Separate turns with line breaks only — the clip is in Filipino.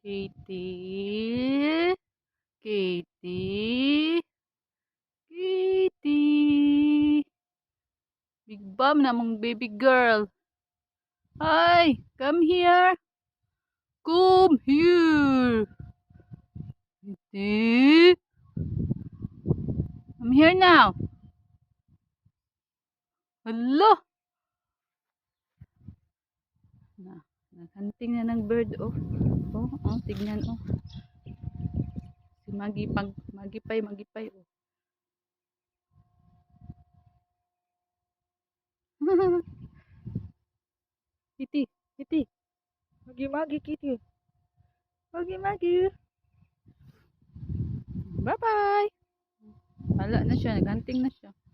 Katie, Katie, Katie. Big Bam namang baby girl. Hi, come here. Come here. Katie. I'm here now. Hello. Naghanting na ng bird, oh. Oh, tignan, oh. Si magipay, oh. Kitty, Kitty. Magi, Kitty. Magi. Bye-bye. Hala na siya, naghanting na siya.